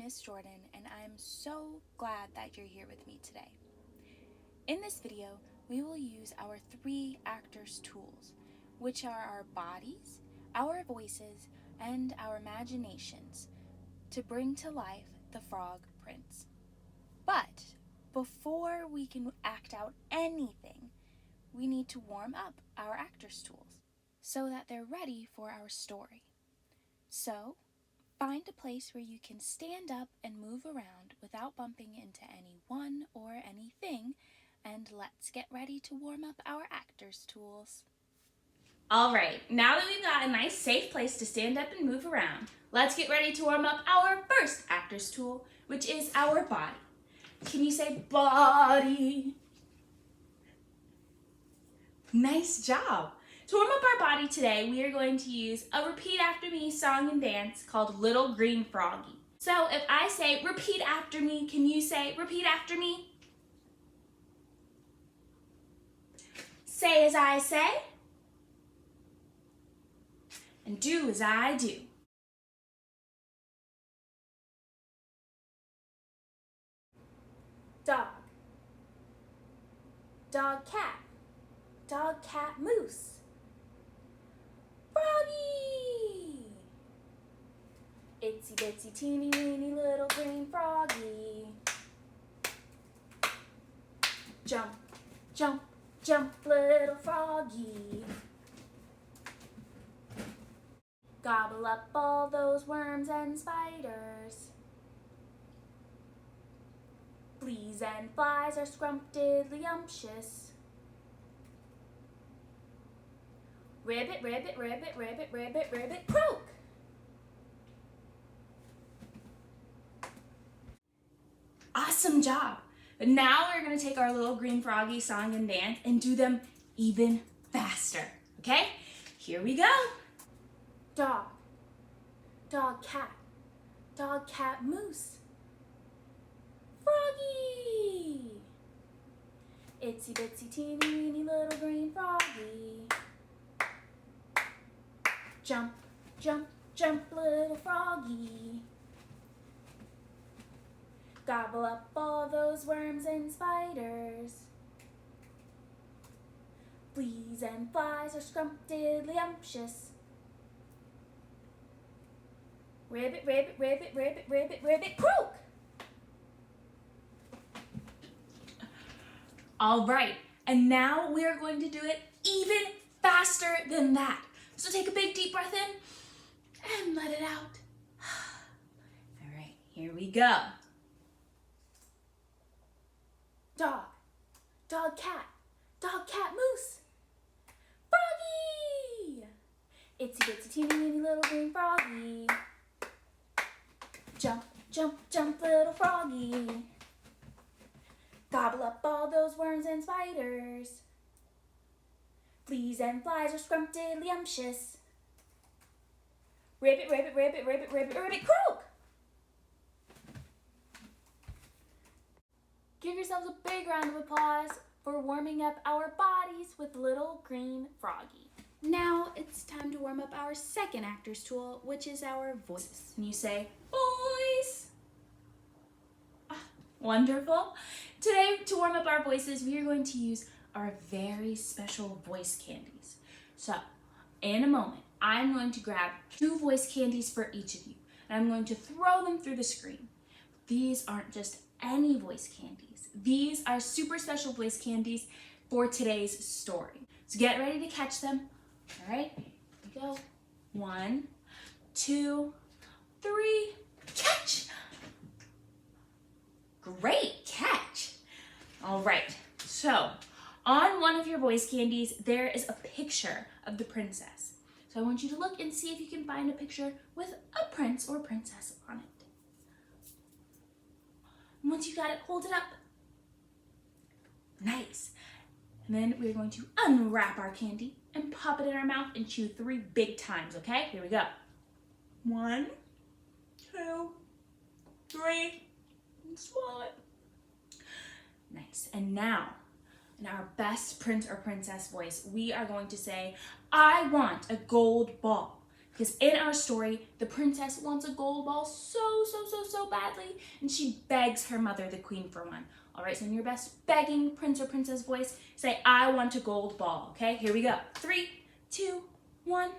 is Jordan, and I'm so glad that you're here with me today. In this video, we will use our 3 actors' tools, which are our bodies, our voices, and our imaginations, to bring to life the Frog Prince. But before we can act out anything, we need to warm up our actors' tools so that they're ready for our story. So, find a place where you can stand up and move around without bumping into anyone or anything, and let's get ready to warm up our actors' tools. All right, now that we've got a nice safe place to stand up and move around, let's get ready to warm up our first actor's tool, which is our body. Can you say body? Nice job. To warm up our body today, we are going to use a repeat after me song and dance called Little Green Froggy. So if I say repeat after me, can you say repeat after me? Say as I say, and do as I do. Dog. Dog, cat. Dog, cat, moose. Froggy! Itsy bitsy teeny weeny little green froggy. Jump, jump, jump, little froggy. Gobble up all those worms and spiders. Fleas and flies are scrumptiddlyumptious. Ribbit, ribbit, ribbit, ribbit, ribbit, ribbit, croak! Awesome job. But now we're going to take our Little Green Froggy song and dance and do them even faster. Okay? Here we go. Dog. Dog, cat. Dog, cat, moose. Froggy! Itsy bitsy teeny weeny little green froggy. Jump, jump, jump, little froggy. Gobble up all those worms and spiders. Fleas and flies are scrumptiddlyumptious. Ribbit, ribbit, ribbit, ribbit, ribbit, ribbit, croak! All right, and now we are going to do it even faster than that. So take a big deep breath in and let it out. All right, here we go. Dog. Dog, cat. Dog, cat, moose. Froggy! Itsy bitsy teeny weeny little green froggy. Jump, jump, jump, little froggy. Gobble up all those worms and spiders. Fleas and flies are scrumptiddlyumptious. Ribbit, ribbit, ribbit, ribbit, ribbit, ribbit, croak! Give yourselves a big round of applause for warming up our bodies with Little Green Froggy. Now it's time to warm up our second actor's tool, which is our voice. And you say, voice. Wonderful. Today, to warm up our voices, we are going to use our very special voice candies. So, in a moment, I'm going to grab 2 voice candies for each of you, and I'm going to throw them through the screen. These aren't just any voice candies. These are super special voice candies for today's story. So get ready to catch them. All right, here we go. 1, 2, 3, catch! Great catch! All right, so on one of your voice candies, there is a picture of the princess. So I want you to look and see if you can find a picture with a prince or princess on it. And once you got it, hold it up. Nice. And then we're going to unwrap our candy and pop it in our mouth and chew 3 big times, okay? Here we go. 1, 2, 3, and swallow it. Nice. And now, in our best prince or princess voice, we are going to say, I want a gold ball. Because in our story, the princess wants a gold ball so badly, and she begs her mother, the queen, for one. All right, so in your best begging prince or princess voice, say, I want a gold ball, okay? Here we go. 3, 2, 1.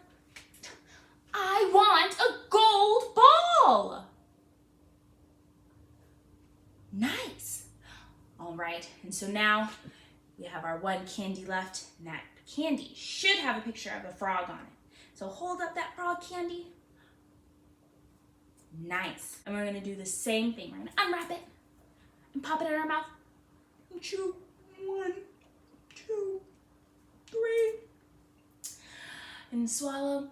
I want a gold ball! Nice. All right, and so now we have our one candy left, and that candy should have a picture of a frog on it. So hold up that frog candy. Nice. And we're gonna do the same thing. We're gonna unwrap it and pop it in our mouth. And chew. 1, 2, 3. And swallow.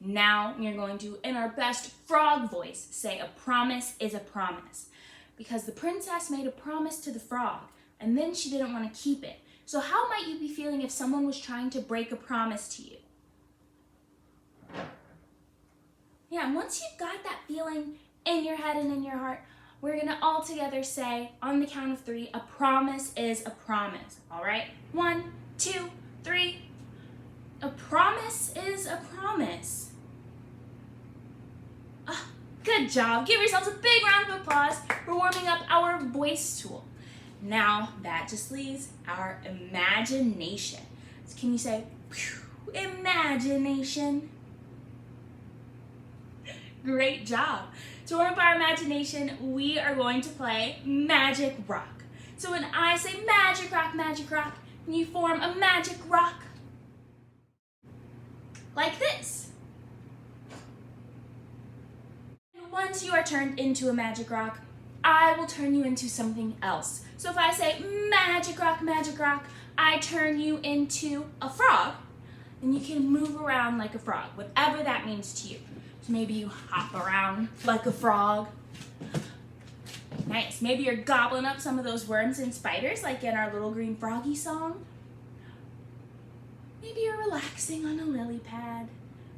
Now you're going to, in our best frog voice, say a promise is a promise. Because the princess made a promise to the frog, and then she didn't want to keep it. So how might you be feeling if someone was trying to break a promise to you? Yeah, and once you've got that feeling in your head and in your heart, we're going to all together say, on the count of 3, a promise is a promise. All right? 1, 2, 3. A promise is a promise. Good job. Give yourselves a big round of applause for warming up our voice tool. Now that just leaves our imagination. So can you say, imagination? Great job. To warm up our imagination, we are going to play Magic Rock. So when I say Magic Rock, can you form a magic rock? Like this. Once you are turned into a magic rock, I will turn you into something else. So if I say Magic Rock, I turn you into a frog, and you can move around like a frog, whatever that means to you. So maybe you hop around like a frog. Nice. Maybe you're gobbling up some of those worms and spiders like in our Little Green Froggy song. Maybe you're relaxing on a lily pad.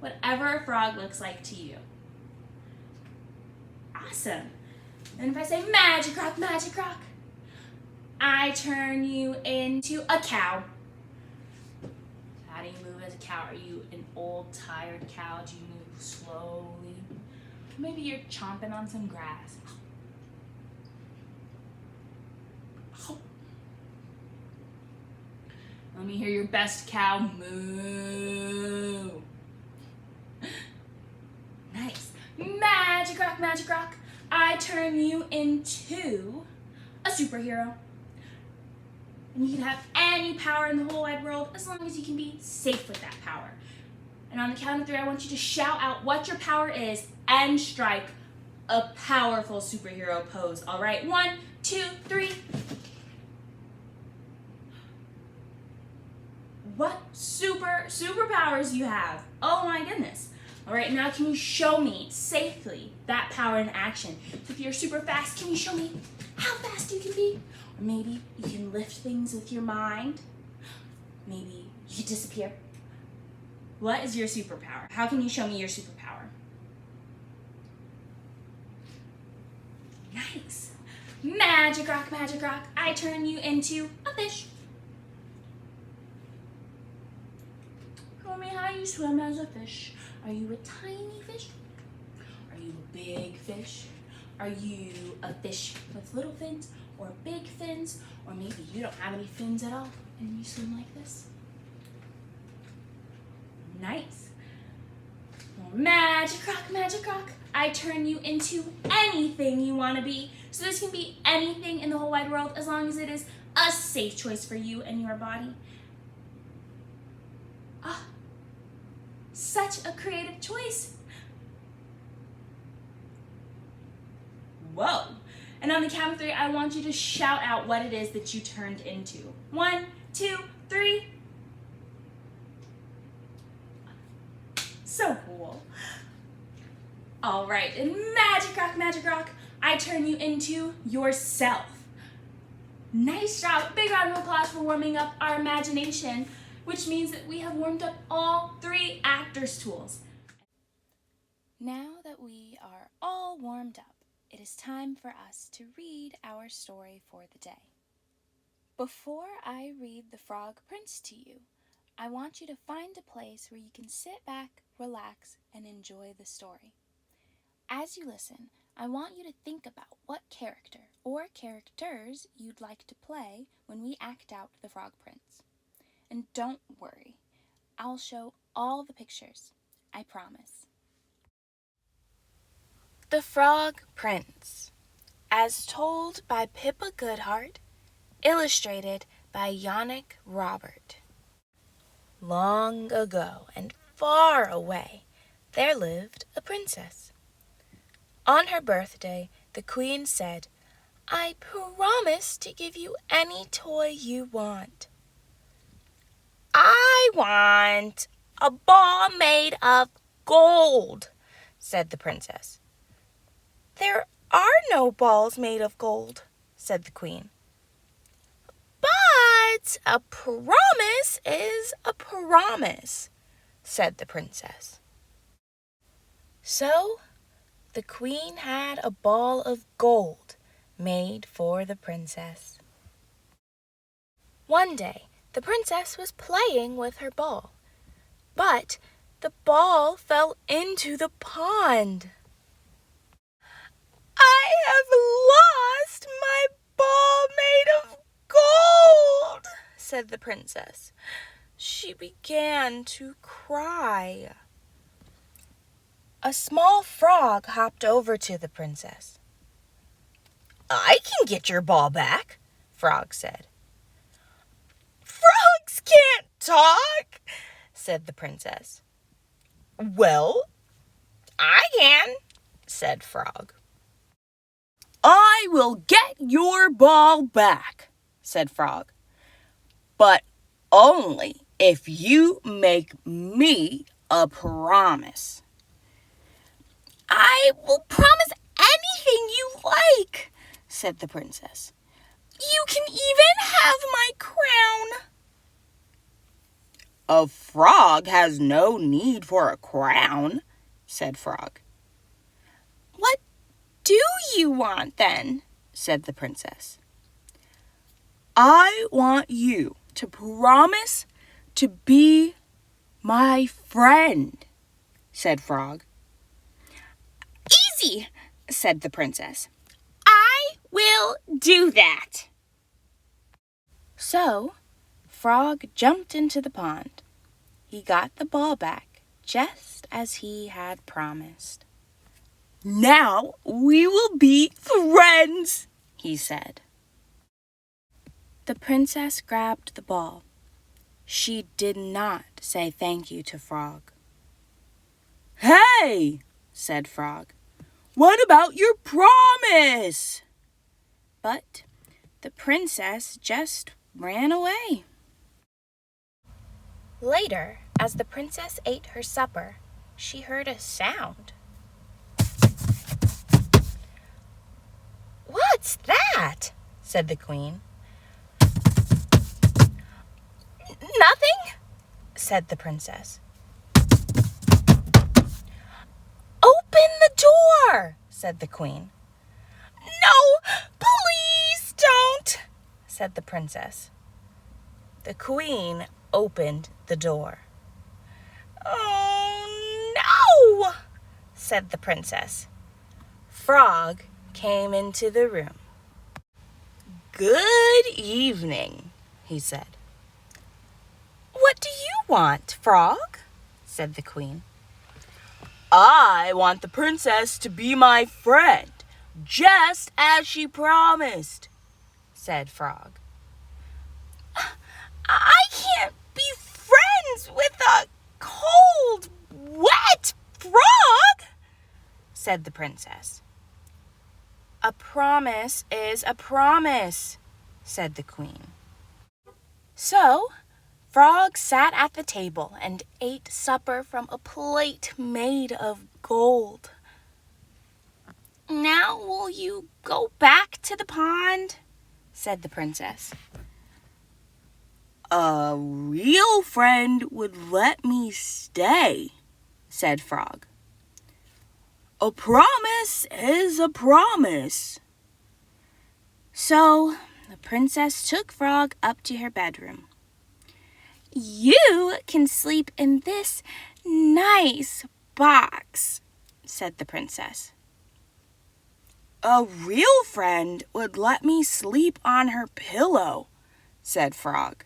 Whatever a frog looks like to you. Awesome. And if I say Magic Rock, I turn you into a cow. How do you move as a cow? Are you an old, tired cow? Do you move slowly? Maybe you're chomping on some grass. Let me hear your best cow moo. Nice. Magic Rock, I turn you into a superhero. And you can have any power in the whole wide world as long as you can be safe with that power. And on the count of 3, I want you to shout out what your power is and strike a powerful superhero pose. All right, 1, 2, 3. What superpowers you have? Oh my goodness. All right, now can you show me safely that power in action? So if you're super fast, can you show me how fast you can be? Or maybe you can lift things with your mind. Maybe you disappear. What is your superpower? How can you show me your superpower? Nice. Magic Rock, I turn you into a fish. Show me how you swim as a fish. Are you a tiny fish? Are you a big fish? Are you a fish with little fins or big fins? Or maybe you don't have any fins at all and you swim like this? Nice. Magic Rock, I turn you into anything you want to be. So this can be anything in the whole wide world as long as it is a safe choice for you and your body. Such a creative choice. Whoa. And on the count of 3, I want you to shout out what it is that you turned into. 1, 2, 3. So cool. All right, and Magic Rock, I turn you into yourself. Nice job. Big round of applause for warming up our imagination, which means that we have warmed up all 3 actors' tools. Now that we are all warmed up, it is time for us to read our story for the day. Before I read The Frog Prince to you, I want you to find a place where you can sit back, relax, and enjoy the story. As you listen, I want you to think about what character or characters you'd like to play when we act out the Frog Prince. And don't worry, I'll show all the pictures, I promise. The Frog Prince, as told by Pippa Goodhart, illustrated by Yannick Robert. Long ago and far away, there lived a princess. On her birthday, the queen said, "I promise to give you any toy you want." "I want a ball made of gold," said the princess. "There are no balls made of gold," said the queen. "But a promise is a promise," said the princess. So the queen had a ball of gold made for the princess. One day, the princess was playing with her ball, but the ball fell into the pond. "I have lost my ball made of gold," said the princess. She began to cry. A small frog hopped over to the princess. "I can get your ball back," Frog said. "Frogs can't talk," said the princess. "Well, I can," said Frog. "I will get your ball back," said Frog, "but only if you make me a promise." "I will promise anything you like," said the princess. "You can even have my crown." "A frog has no need for a crown," said Frog. "What do you want then?" said the princess. "I want you to promise to be my friend," said Frog. "Easy," said the princess. "I will do that." So, Frog jumped into the pond. He got the ball back just as he had promised. "Now we will be friends," he said. The princess grabbed the ball. She did not say thank you to Frog. "Hey," said Frog, "what about your promise?" But the princess just ran away. Later, as the princess ate her supper, she heard a sound. "What's that?" said the queen. "Nothing," said the princess. "Open the door," said the queen. "No, please don't," said the princess. The queen opened the door. "Oh, no," said the princess. Frog came into the room. "Good evening," he said. "What do you want, Frog?" said the queen. "I want the princess to be my friend, just as she promised," said Frog. "I can't be friends with a cold, wet frog," said the princess. "A promise is a promise," said the queen. So, Frog sat at the table and ate supper from a plate made of gold. "Now will you go back to the pond?" said the princess. "A real friend would let me stay," said Frog. "A promise is a promise." So the princess took Frog up to her bedroom. You can sleep in this nice box, said the princess. A real friend would let me sleep on her pillow, said Frog.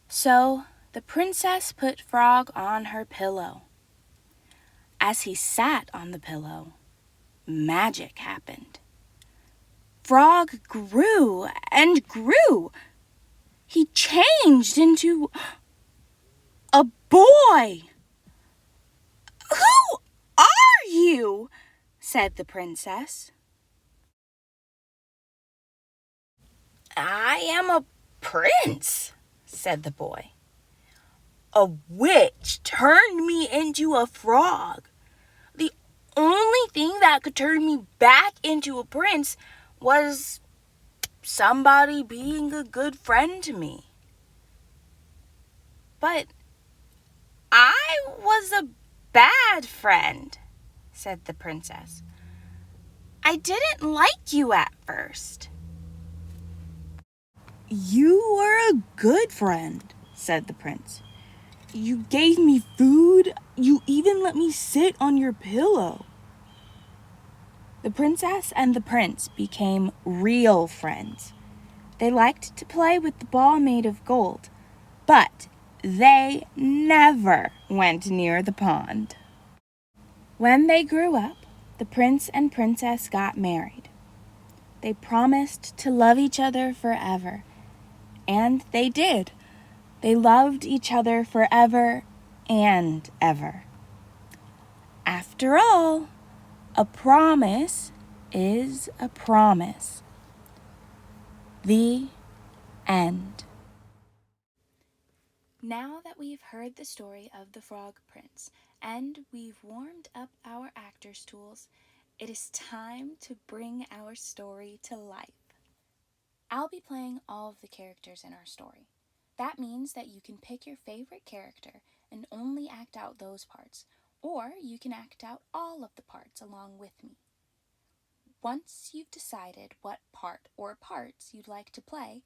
So the princess put Frog on her pillow. As he sat on the pillow, magic happened. Frog grew and grew. He changed into a boy. Who are you? Said the princess. I am a prince, said the boy. A witch turned me into a frog. The only thing that could turn me back into a prince was somebody being a good friend to me. But I was a bad friend, said the princess. I didn't like you at first. You were a good friend, said the prince. You gave me food. You even let me sit on your pillow. The princess and the prince became real friends. They liked to play with the ball made of gold, but they never went near the pond. When they grew up, the prince and princess got married. They promised to love each other forever, and they did. They loved each other forever and ever. After all, a promise is a promise. The end. Now that we've heard the story of the Frog Prince and we've warmed up our actors' tools, it is time to bring our story to life. I'll be playing all of the characters in our story. That means that you can pick your favorite character and only act out those parts, or you can act out all of the parts along with me. Once you've decided what part or parts you'd like to play,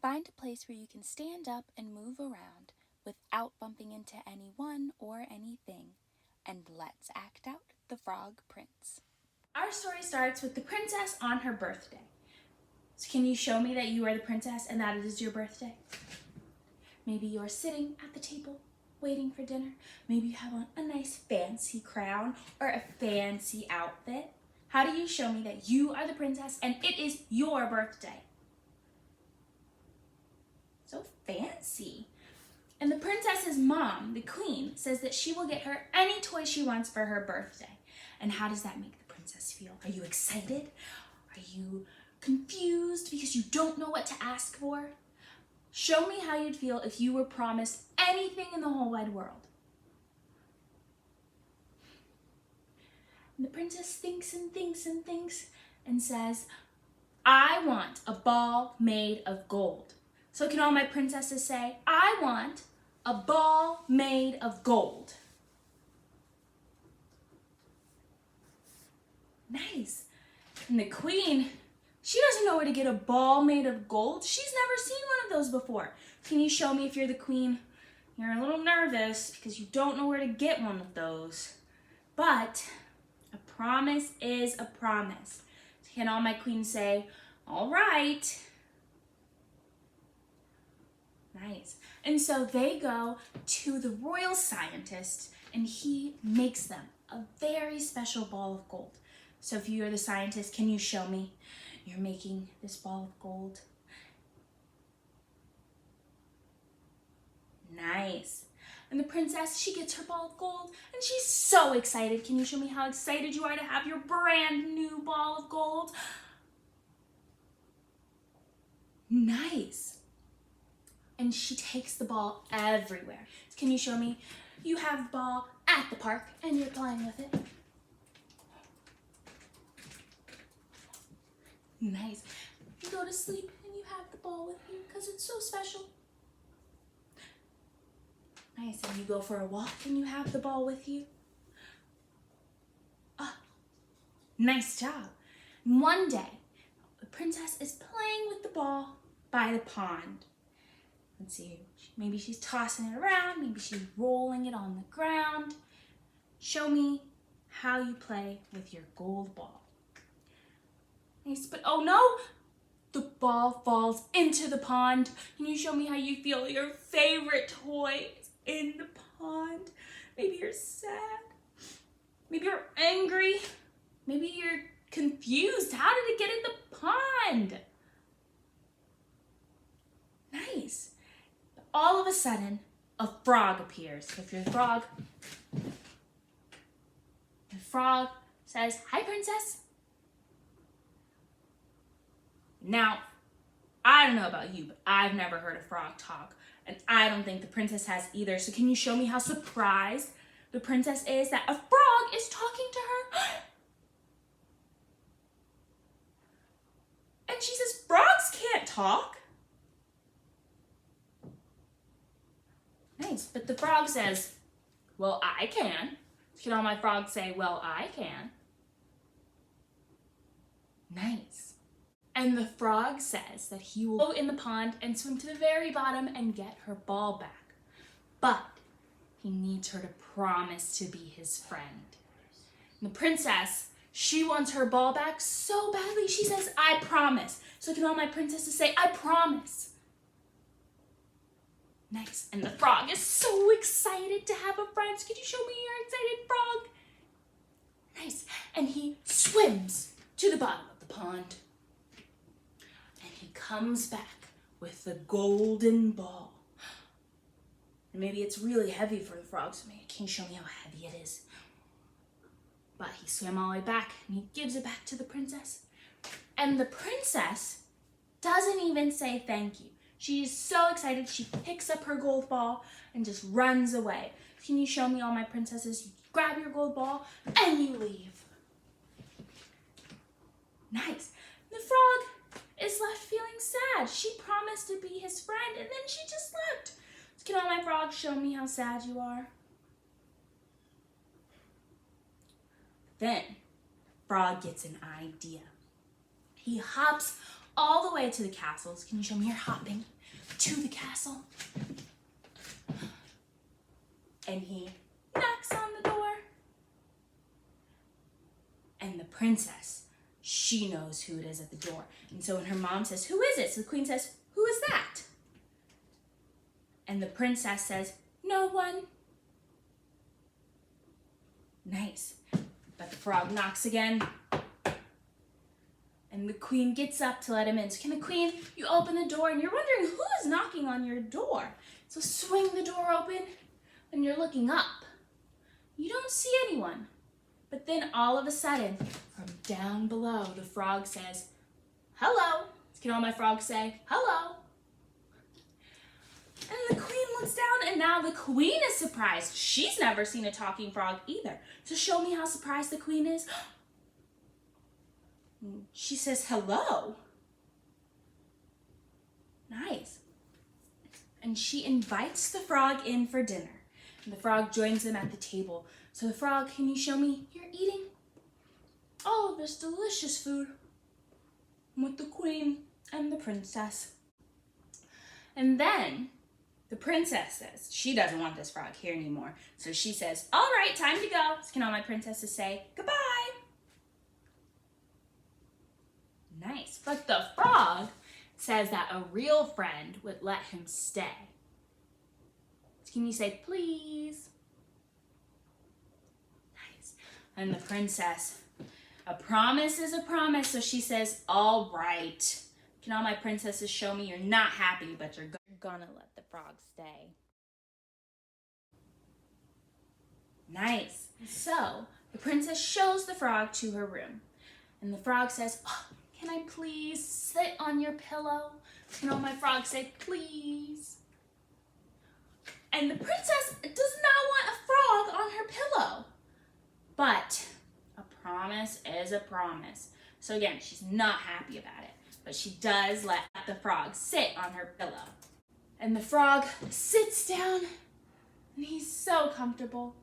find a place where you can stand up and move around without bumping into anyone or anything, and let's act out the Frog Prince. Our story starts with the princess on her birthday. So can you show me that you are the princess and that it is your birthday? Maybe you're sitting at the table waiting for dinner. Maybe you have on a nice fancy crown or a fancy outfit. How do you show me that you are the princess and it is your birthday? So fancy. And the princess's mom, the queen, says that she will get her any toy she wants for her birthday. And how does that make the princess feel? Are you excited? Are you confused because you don't know what to ask for? Show me how you'd feel if you were promised anything in the whole wide world. And the princess thinks and thinks and thinks and says, I want a ball made of gold. So can all my princesses say, I want a ball made of gold? Nice. And the queen, she doesn't know where to get a ball made of gold. She's never seen one of those before. Can you show me if you're the queen? You're a little nervous because you don't know where to get one of those. But a promise is a promise. Can all my queens say, all right? Nice. And so they go to the royal scientist and he makes them a very special ball of gold. So if you are the scientist, can you show me you're making this ball of gold? Nice. And the princess, she gets her ball of gold and she's so excited. Can you show me how excited you are to have your brand new ball of gold? Nice. And she takes the ball everywhere. Can you show me? You have the ball at the park and you're playing with it. Nice. You go to sleep and you have the ball with you because it's so special. Nice. And you go for a walk and you have the ball with you. Oh, nice job. And one day, the princess is playing with the ball by the pond. Let's see, maybe she's tossing it around, maybe she's rolling it on the ground. Show me how you play with your gold ball. Nice, but oh no, the ball falls into the pond. Can you show me how you feel your favorite toy is in the pond? Maybe you're sad, maybe you're angry, maybe you're confused. How did it get in the pond? Nice. All of a sudden, a frog appears. So if you're the frog says, "Hi, princess." Now, I don't know about you, but I've never heard a frog talk, and I don't think the princess has either. So can you show me how surprised the princess is that a frog is talking to her? And she says, "Frogs can't talk." Nice, but the frog says, "Well, I can." Can all my frogs say, "Well, I can"? Nice. And the frog says that he will go in the pond and swim to the very bottom and get her ball back. But he needs her to promise to be his friend. And the princess, she wants her ball back so badly, she says, "I promise." So can all my princesses say, "I promise"? Nice. And the frog is so excited to have a friend. So could you show me your excited frog? Nice. And he swims to the bottom of the pond. And he comes back with the golden ball. And maybe it's really heavy for the frog, so maybe can you show me how heavy it is? But he swam all the way back and he gives it back to the princess. And the princess doesn't even say thank you. She's so excited, she picks up her gold ball and just runs away. Can you show me all my princesses? You grab your gold ball and you leave. Nice. The frog is left feeling sad. She promised to be his friend and then she just left. Can all my frogs show me how sad you are? Then frog gets an idea. He hops all the way to the castles. Can you show me your hopping to the castle? And he knocks on the door. And the princess, she knows who it is at the door. And so when her mom says, "Who is it?" So the queen says, "Who is that?" And the princess says, "No one." Nice. But the frog knocks again. And the queen gets up to let him in. So can the queen, you open the door and you're wondering who is knocking on your door. So swing the door open and you're looking up. You don't see anyone. But then all of a sudden, from down below, the frog says, "Hello." Can all my frogs say, "Hello"? And the queen looks down and now the queen is surprised. She's never seen a talking frog either. So show me how surprised the queen is. She says, "Hello." Nice. And she invites the frog in for dinner. And the frog joins them at the table. So the frog, can you show me you're eating all of this delicious food with the queen and the princess? And then the princess says she doesn't want this frog here anymore. So she says, "All right, time to go." So can all my princesses say goodbye? Nice. But the frog says that a real friend would let him stay. Can you say please? Nice. And the princess, a promise is a promise. So she says, "All right." Can all my princesses show me you're not happy, but you're gonna let the frog stay? Nice. So the princess shows the frog to her room. And the frog says, "Oh, can I please sit on your pillow?" Can all my frogs say, "Please"? And the princess does not want a frog on her pillow. But a promise is a promise. So again, she's not happy about it. But she does let the frog sit on her pillow. And the frog sits down and he's so comfortable.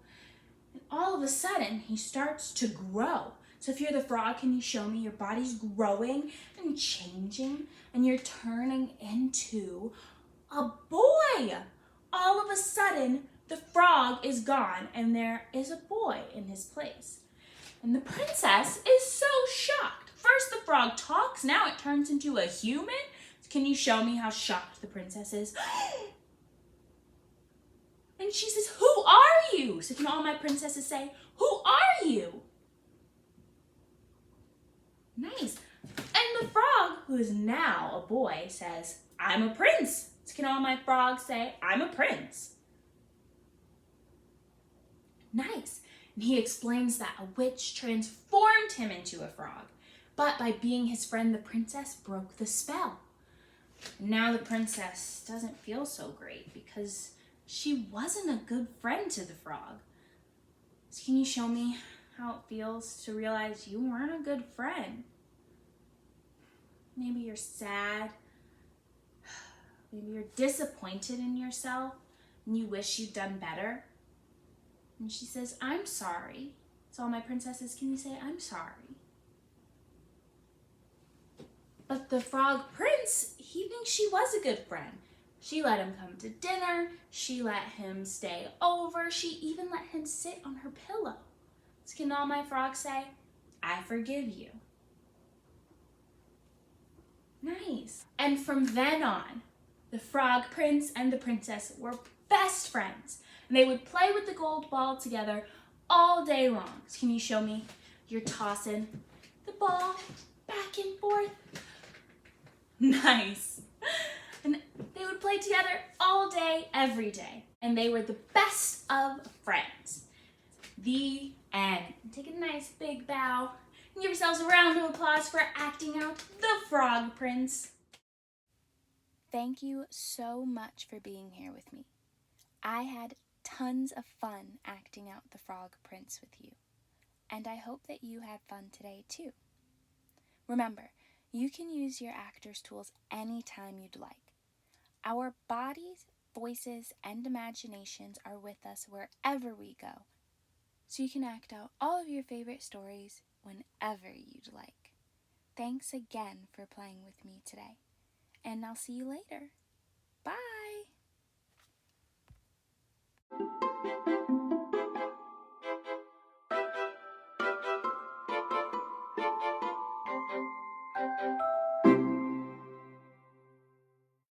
And all of a sudden, he starts to grow. So if you're the frog, can you show me your body's growing and changing and you're turning into a boy. All of a sudden, the frog is gone and there is a boy in his place. And the princess is so shocked. First the frog talks, now it turns into a human. Can you show me how shocked the princess is? And she says, "Who are you?" So can all my princesses say, "Who are you?" Nice. And the frog, who is now a boy, says, "I'm a prince." So can all my frogs say, "I'm a prince"? Nice. And he explains that a witch transformed him into a frog. But by being his friend, the princess broke the spell. And now the princess doesn't feel so great because she wasn't a good friend to the frog. So can you show me how it feels to realize you weren't a good friend? Maybe you're sad. Maybe you're disappointed in yourself and you wish you'd done better. And she says, "I'm sorry." So all my princesses, can you say, "I'm sorry"? But the frog prince, he thinks she was a good friend. She let him come to dinner. She let him stay over. She even let him sit on her pillow. So can all my frogs say, "I forgive you"? Nice. And from then on, the frog prince and the princess were best friends. And they would play with the gold ball together all day long. So can you show me? You're tossing the ball back and forth. Nice. And they would play together all day, every day. And they were the best of friends. The end. Take a nice big bow and give yourselves a round of applause for acting out the Frog Prince. Thank you so much for being here with me. I had tons of fun acting out the Frog Prince with you, and I hope that you had fun today too. Remember, you can use your actor's tools anytime you'd like. Our bodies, voices, and imaginations are with us wherever we go, so you can act out all of your favorite stories whenever you'd like. Thanks again for playing with me today, and I'll see you later. Bye!